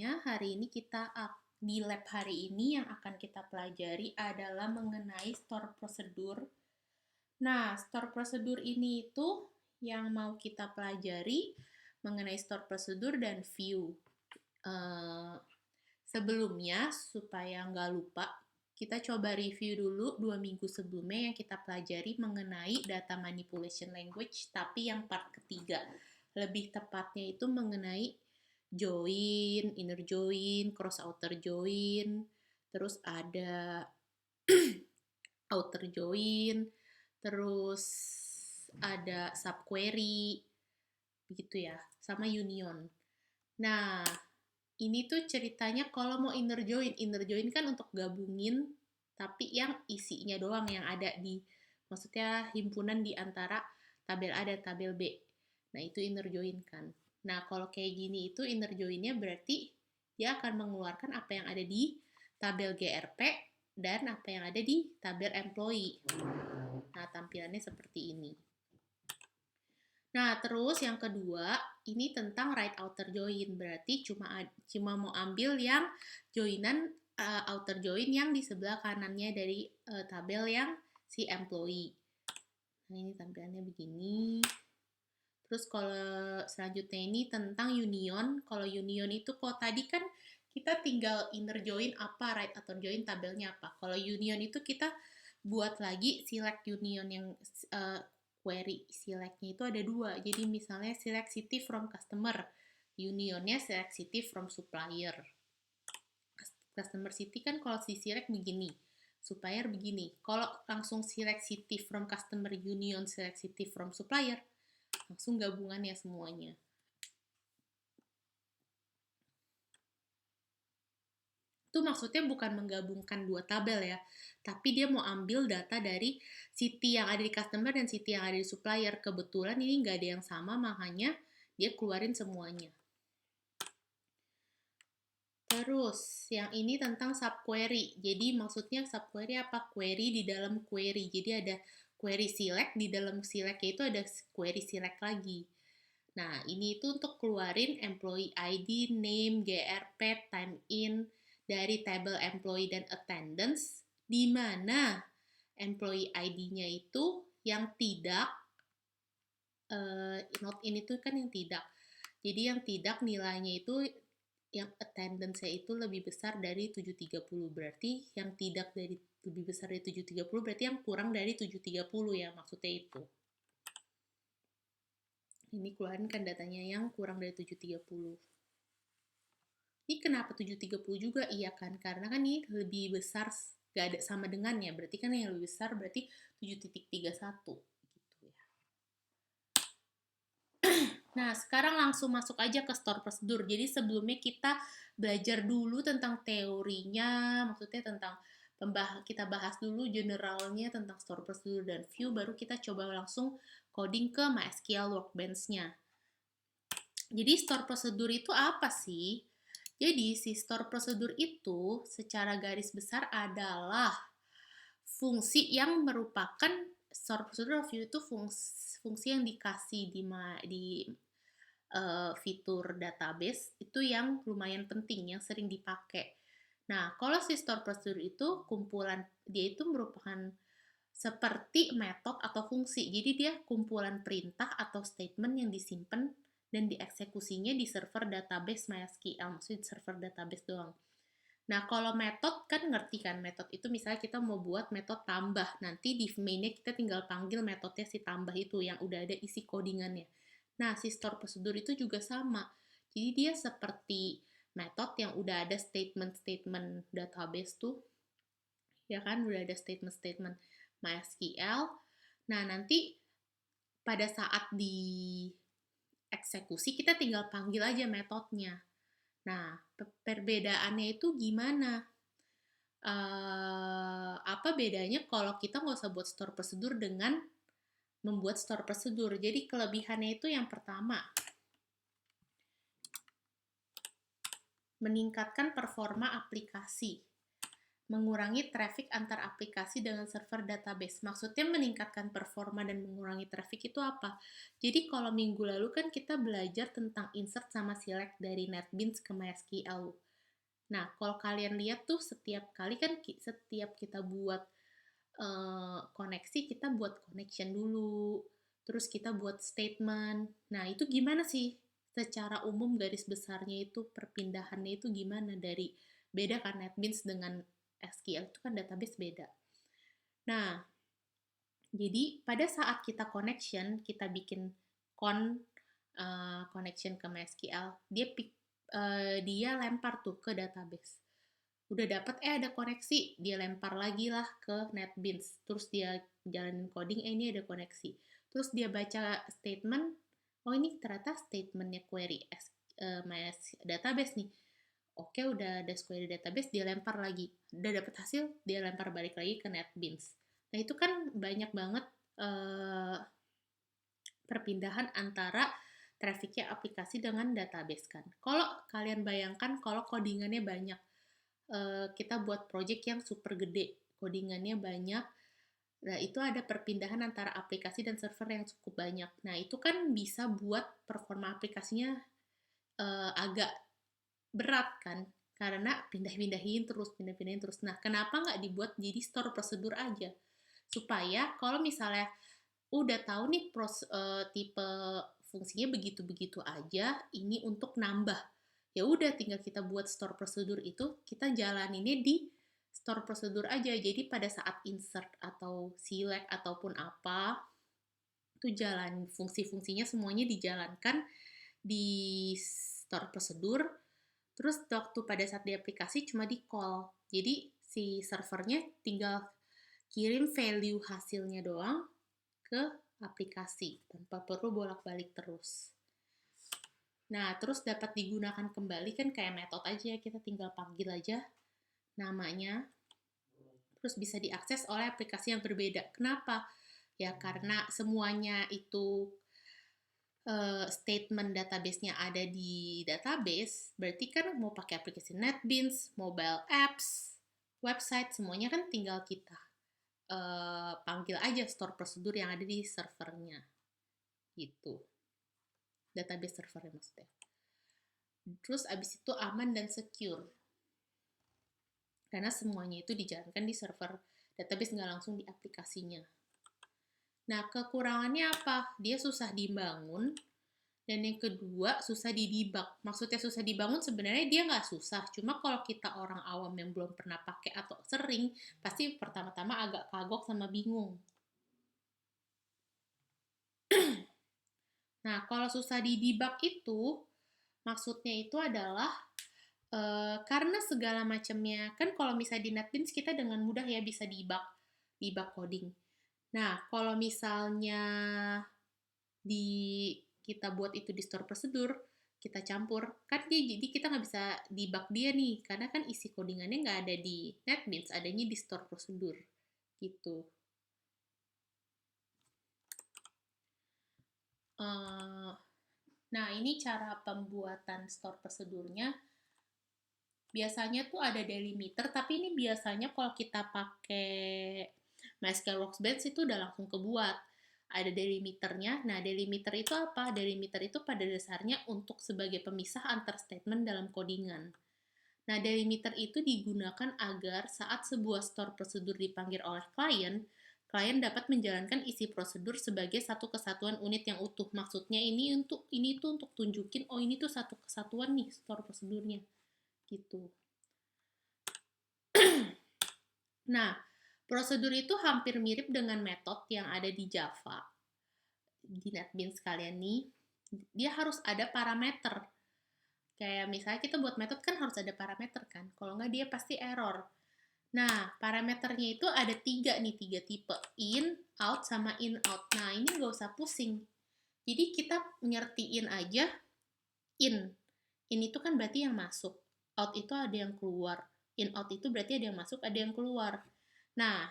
semuanya, hari ini di lab hari ini yang akan kita pelajari adalah mengenai store prosedur. Nah, store prosedur ini itu yang mau kita pelajari mengenai store prosedur dan view. Sebelumnya, supaya nggak lupa, kita coba review dulu 2 minggu sebelumnya yang kita pelajari mengenai data manipulation language, tapi yang part ketiga. Lebih tepatnya itu mengenai join, inner join, cross outer join, terus ada outer join, terus ada subquery, begitu ya, sama union. Nah, ini tuh ceritanya kalau mau inner join kan untuk gabungin, tapi yang isinya doang yang ada maksudnya himpunan di antara tabel A dan tabel B. Nah, itu inner join kan. Nah, kalau kayak gini itu inner join-nya berarti dia akan mengeluarkan apa yang ada di tabel GRP dan apa yang ada di tabel employee. Nah, tampilannya seperti ini. Nah, terus yang kedua, ini tentang right outer join. Berarti cuma mau ambil yang joinan outer join yang di sebelah kanannya dari tabel yang si employee. Nah, ini tampilannya begini. Terus kalau selanjutnya ini tentang union. Kalau union itu kalau tadi kan kita tinggal inner join apa, right outer join tabelnya apa. Kalau union itu kita buat lagi select union yang query select-nya itu ada 2. Jadi misalnya select city from customer, unionnya select city from supplier. Customer city kan kalau si select begini, supplier begini. Kalau langsung select city from customer, union select city from supplier, langsung gabungannya semuanya. Itu maksudnya bukan menggabungkan 2 tabel ya, tapi dia mau ambil data dari city yang ada di customer dan city yang ada di supplier. Kebetulan ini nggak ada yang sama, makanya dia keluarin semuanya. Terus, yang ini tentang subquery. Jadi maksudnya subquery apa? Query di dalam query. Jadi ada query select, di dalam select itu ada query select lagi. Nah, ini itu untuk keluarin employee ID, name, GRP, time in dari table employee dan attendance, di mana employee ID-nya itu yang tidak, not in itu kan yang tidak. Jadi yang tidak nilainya itu, yang attendance-nya itu lebih besar dari 730. Berarti yang tidak dari lebih besar dari 730 berarti yang kurang dari 730 ya, maksudnya itu. Ini keluarin kan datanya yang kurang dari 730. Ini kenapa 730 juga? Iya kan, karena kan ini lebih besar, gak ada sama dengannya. Berarti kan yang lebih besar berarti 7.31. Gitu ya. Nah, sekarang langsung masuk aja ke store prosedur. Jadi sebelumnya kita belajar dulu tentang teorinya, maksudnya tentang kita bahas dulu generalnya tentang store prosedur dan view, baru kita coba langsung coding ke MySQL Workbench-nya. Jadi store prosedur itu apa sih? Jadi si store prosedur itu secara garis besar adalah fungsi yang merupakan store prosedur view itu fungsi yang dikasih di fitur database itu yang lumayan penting, yang sering dipakai. Nah, kalau si store prosedur itu kumpulan, dia itu merupakan seperti metode atau fungsi. Jadi dia kumpulan perintah atau statement yang disimpan dan dieksekusinya di server database MySQL, maksudnya server database doang. Nah, kalau metode kan ngerti kan, metode itu misalnya kita mau buat metode tambah, nanti di main-nya kita tinggal panggil metodenya si tambah itu yang udah ada isi codingannya. Nah, si store prosedur itu juga sama. Jadi dia seperti metode yang udah ada statement-statement database tuh, ya kan, udah ada statement-statement MySQL. Nah, nanti pada saat di eksekusi kita tinggal panggil aja metodenya. Nah, perbedaannya itu gimana? Apa bedanya kalau kita nggak usah buat store prosedur dengan membuat store prosedur? Jadi kelebihannya itu yang pertama, meningkatkan performa aplikasi. mengurangi traffic antar aplikasi dengan server database. Maksudnya meningkatkan performa dan mengurangi traffic itu apa? Jadi kalau minggu lalu kan kita belajar tentang insert sama select dari NetBeans ke MySQL. Nah, kalau kalian lihat tuh setiap kali kan setiap kita buat koneksi, kita buat connection dulu, terus kita buat statement. Nah, itu gimana sih secara umum garis besarnya itu perpindahannya itu gimana dari beda kan NetBeans dengan SQL itu kan database beda. Nah, jadi pada saat kita connection, kita bikin connection ke MySQL, dia lempar tuh ke database. Udah dapat ada koneksi, dia lempar lagi lah ke NetBeans. Terus dia jalanin coding, ini ada koneksi. Terus dia baca statement, oh ini ternyata statementnya query database nih. Oke, udah ada query database, dia lempar lagi. Udah dapet hasil, dia lempar balik lagi ke NetBeans. Nah, itu kan banyak banget perpindahan antara trafficnya aplikasi dengan database kan. Kalau kalian bayangkan kalau codingannya banyak, kita buat project yang super gede, codingannya banyak, nah itu ada perpindahan antara aplikasi dan server yang cukup banyak. Nah, itu kan bisa buat performa aplikasinya agak berat kan, karena pindah-pindahin terus. Nah, kenapa nggak dibuat jadi store prosedur aja? Supaya kalau misalnya udah tahu nih tipe fungsinya begitu-begitu aja, ini untuk nambah. Ya udah tinggal kita buat store prosedur itu, kita jalaninnya di store prosedur aja. Jadi pada saat insert atau select ataupun apa, itu jalan fungsi-fungsinya semuanya dijalankan di store prosedur. Terus waktu pada saat di aplikasi cuma di call. Jadi si servernya tinggal kirim value hasilnya doang ke aplikasi tanpa perlu bolak-balik terus. Nah, terus dapat digunakan kembali kan kayak metode aja, kita tinggal panggil aja namanya, terus bisa diakses oleh aplikasi yang berbeda. Kenapa? Ya karena semuanya itu statement database-nya ada di database, berarti kan mau pakai aplikasi NetBeans, mobile apps, website, semuanya kan tinggal kita panggil aja store prosedur yang ada di servernya. Gitu. Database servernya maksudnya. Terus abis itu aman dan secure. Karena semuanya itu dijalankan di server database, nggak langsung di aplikasinya. Nah, kekurangannya apa? Dia susah dibangun, dan yang kedua susah didebug. Maksudnya susah dibangun sebenarnya dia nggak susah, cuma kalau kita orang awam yang belum pernah pakai atau sering, pasti pertama-tama agak kagok sama bingung. Nah, kalau susah didebug itu, maksudnya itu adalah karena segala macamnya, kan kalau misalnya di NetBeans kita dengan mudah ya bisa debug coding. Nah, kalau misalnya kita buat itu di store prosedur, kita campur, kan jadi kita nggak bisa debug dia nih, karena kan isi codingannya nggak ada di NetBeans, adanya di store prosedur, gitu. Nah, ini cara pembuatan store prosedurnya. Biasanya tuh ada delimiter, tapi ini biasanya kalau kita pakai MySQL Workspace itu udah langsung kebuat. Ada delimiternya. Nah, delimiter itu apa? Delimiter itu pada dasarnya untuk sebagai pemisah antar statement dalam codingan. Nah, delimiter itu digunakan agar saat sebuah store prosedur dipanggil oleh klien, klien dapat menjalankan isi prosedur sebagai satu kesatuan unit yang utuh. Maksudnya ini tuh untuk tunjukin, oh ini tuh satu kesatuan nih store prosedurnya. Gitu. Nah, prosedur itu hampir mirip dengan metode yang ada di Java. Di NetBeans kalian nih, dia harus ada parameter. Kayak misalnya kita buat metode kan harus ada parameter kan, kalau nggak dia pasti error. Nah, parameternya itu ada tiga tipe, in, out, sama in, out. Nah, ini nggak usah pusing. Jadi kita ngertiin aja in. In itu kan berarti yang masuk, out itu ada yang keluar. In, out itu berarti ada yang masuk, ada yang keluar. Nah,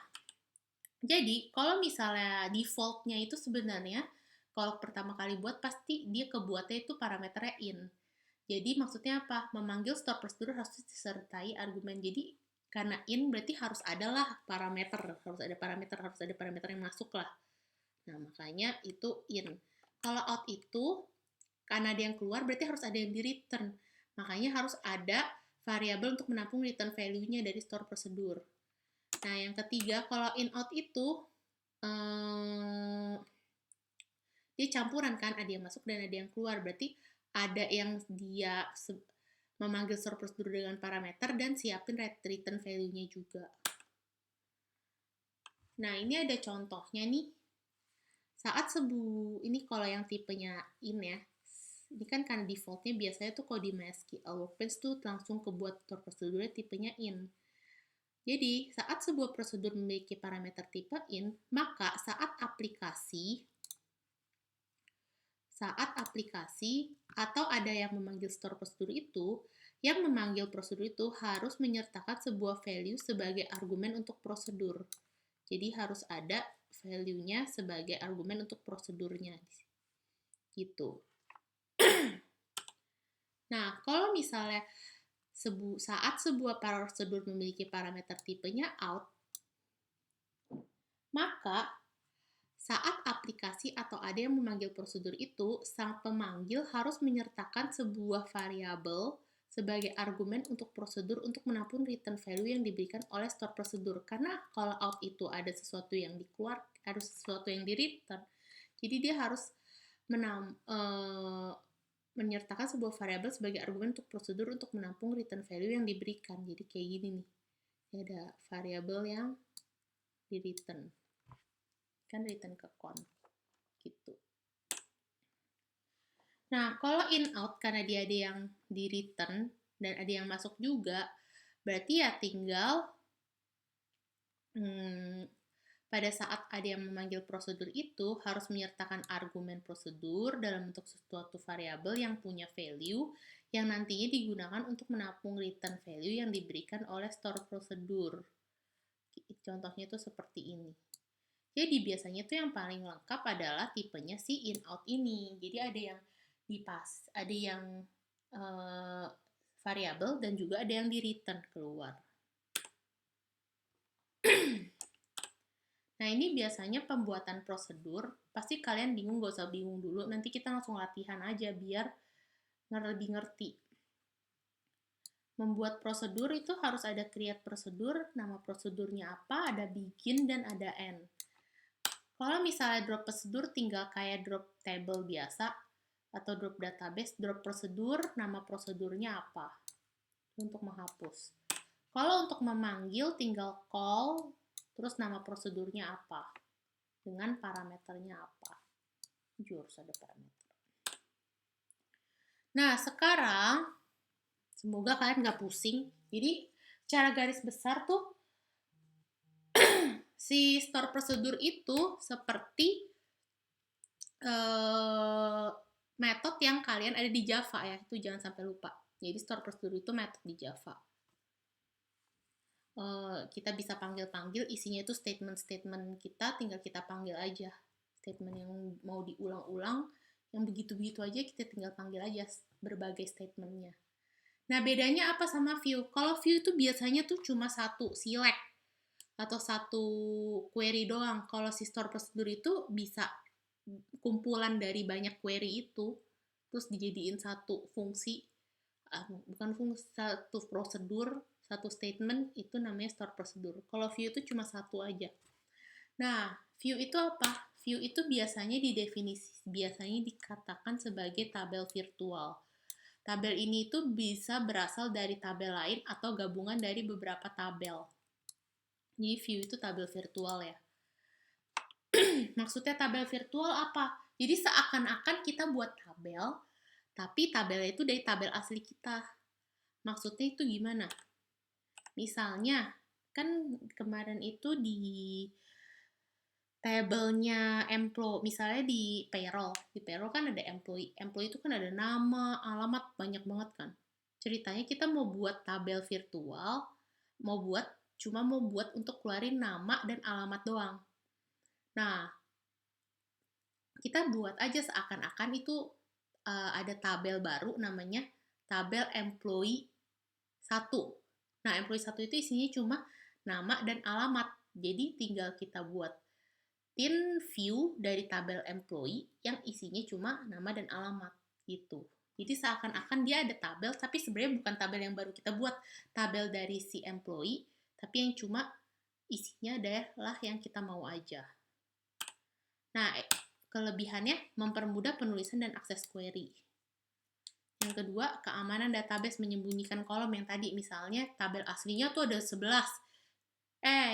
jadi kalau misalnya defaultnya itu sebenarnya kalau pertama kali buat pasti dia kebuatnya itu parameternya in. Jadi maksudnya apa? Memanggil store prosedur harus disertai argumen. Jadi Karena in berarti harus ada parameter, harus ada parameter yang masuk lah. Nah, makanya itu in. Kalau out itu, karena ada yang keluar, berarti harus ada yang di return. Makanya harus ada variabel untuk menampung return value-nya dari store prosedur. Nah, yang ketiga, kalau in out itu, dia campuran kan, ada yang masuk dan ada yang keluar. Berarti ada yang dia memanggil store prosedur dengan parameter dan siapin return value-nya juga. Nah, ini ada contohnya nih. Saat ini kalau yang tipenya in ya, ini kan defaultnya biasanya tuh kalau di MySQL Workbench tuh langsung kebuat store prosedurnya tipenya in. Jadi, saat sebuah prosedur memiliki parameter tipe in, maka saat aplikasi atau ada yang memanggil store prosedur itu, yang memanggil prosedur itu harus menyertakan sebuah value sebagai argumen untuk prosedur. Jadi harus ada value-nya sebagai argumen untuk prosedurnya. Gitu. Nah, kalau misalnya saat sebuah prosedur memiliki parameter tipenya out, maka saat aplikasi atau ada yang memanggil prosedur itu, sang pemanggil harus menyertakan sebuah variabel sebagai argumen untuk prosedur untuk menampung return value yang diberikan oleh store prosedur. Karena kalau out itu ada sesuatu yang dikeluar, harus sesuatu yang di return. Jadi dia harus menyertakan sebuah variabel sebagai argumen untuk prosedur untuk menampung return value yang diberikan. Jadi kayak gini nih. Ada variabel yang di return. Kan return ke con. Gitu. Nah, kalau in out karena dia ada yang di return dan ada yang masuk juga, berarti ya tinggal pada saat ada yang memanggil prosedur itu harus menyertakan argumen prosedur dalam bentuk suatu variabel yang punya value yang nantinya digunakan untuk menampung return value yang diberikan oleh store prosedur. Contohnya itu seperti ini. Jadi biasanya tuh yang paling lengkap adalah tipenya si in out ini. Jadi ada yang ada yang variabel dan juga ada yang di return keluar. Nah, ini biasanya pembuatan prosedur, pasti kalian bingung, gak usah bingung dulu, nanti kita langsung latihan aja biar lebih ngerti. Membuat prosedur itu harus ada create prosedur, nama prosedurnya apa, ada begin dan ada end. Kalau misalnya drop prosedur tinggal kayak drop table biasa, atau drop database, drop prosedur, nama prosedurnya apa, untuk menghapus. Kalau untuk memanggil tinggal call, terus nama prosedurnya apa, dengan parameternya apa. Harus ada parameter. Nah, sekarang, semoga kalian nggak pusing. Jadi, cara garis besar tuh, si store prosedur itu seperti metode yang kalian ada di Java ya, itu jangan sampai lupa. Jadi store prosedur itu metode di Java. Kita bisa panggil-panggil, isinya itu statement-statement kita, tinggal kita panggil aja. Statement yang mau diulang-ulang, yang begitu-begitu aja kita tinggal panggil aja berbagai statementnya. Nah, bedanya apa sama view? Kalau view itu biasanya tuh cuma satu select atau satu query doang. Kalau si store prosedur itu bisa kumpulan dari banyak query itu, terus dijadiin satu fungsi, bukan fungsi, satu prosedur, satu statement, itu namanya store prosedur. Kalau view itu cuma satu aja. Nah, view itu apa? View itu biasanya dikatakan sebagai tabel virtual. Tabel ini itu bisa berasal dari tabel lain atau gabungan dari beberapa tabel. Jadi view itu tabel virtual ya. Maksudnya tabel virtual apa? Jadi seakan-akan kita buat tabel, tapi tabelnya itu dari tabel asli kita. Maksudnya itu gimana? Misalnya, kan kemarin itu di tabelnya employee, misalnya di payroll kan ada employee itu kan ada nama, alamat, banyak banget kan. Ceritanya kita mau buat tabel virtual, mau buat untuk keluarin nama dan alamat doang. Nah, kita buat aja seakan-akan itu ada tabel baru namanya tabel employee 1. Nah, employee 1 itu isinya cuma nama dan alamat. Jadi tinggal kita buat view dari tabel employee yang isinya cuma nama dan alamat gitu. Jadi seakan-akan dia ada tabel, tapi sebenarnya bukan tabel yang baru kita buat, tabel dari si employee, tapi yang cuma isinya adalah yang kita mau aja. Nah, kelebihannya mempermudah penulisan dan akses query. Yang kedua, keamanan database menyembunyikan kolom yang tadi. Misalnya, tabel aslinya tuh ada 11.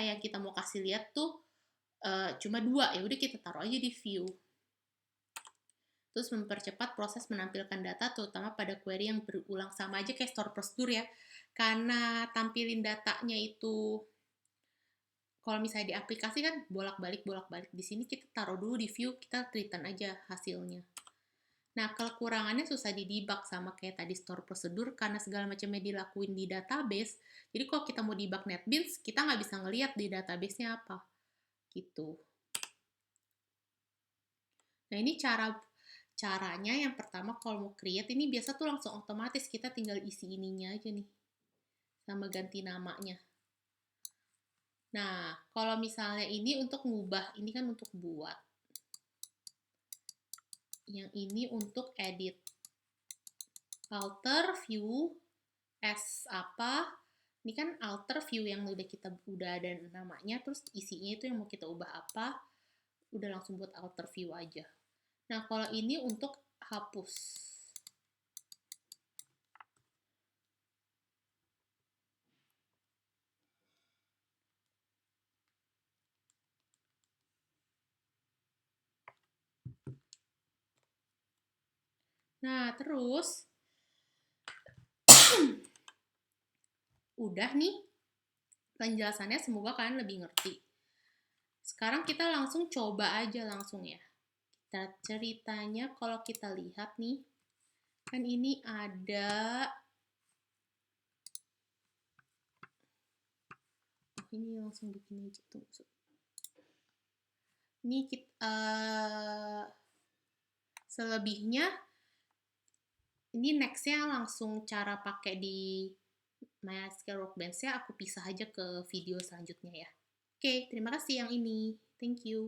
Yang kita mau kasih lihat tuh cuma 2. Ya udah kita taruh aja di view. Terus mempercepat proses menampilkan data, terutama pada query yang berulang. Sama aja kayak store prosedur ya. Karena tampilin datanya itu, kalau misalnya di aplikasi kan bolak-balik. Di sini kita taruh dulu di view, kita return aja hasilnya. Nah, kekurangannya susah didebug sama kayak tadi store prosedur karena segala macamnya dilakuin di database. Jadi kalau kita mau debug NetBeans, kita nggak bisa ngelihat di database-nya apa. Gitu. Nah, ini caranya yang pertama kalau mau create ini biasa tuh langsung otomatis kita tinggal isi ininya aja nih. Sama ganti namanya. Nah, kalau misalnya ini untuk ngubah, ini kan untuk buat. Yang ini untuk edit. Alter view as apa? Ini kan alter view yang udah ada namanya, terus isinya itu yang mau kita ubah apa? Udah langsung buat alter view aja. Nah, kalau ini untuk hapus. Nah, terus udah nih penjelasannya, semoga kalian lebih ngerti. Sekarang kita langsung coba aja langsung ya. Kita ceritanya kalau kita lihat nih, kan ini ada ini langsung bikin aja tuh. Ini kita selebihnya ini nextnya langsung cara pakai di MySQL Workbench-nya aku pisah aja ke video selanjutnya ya. Oke, terima kasih yang ini. Thank you.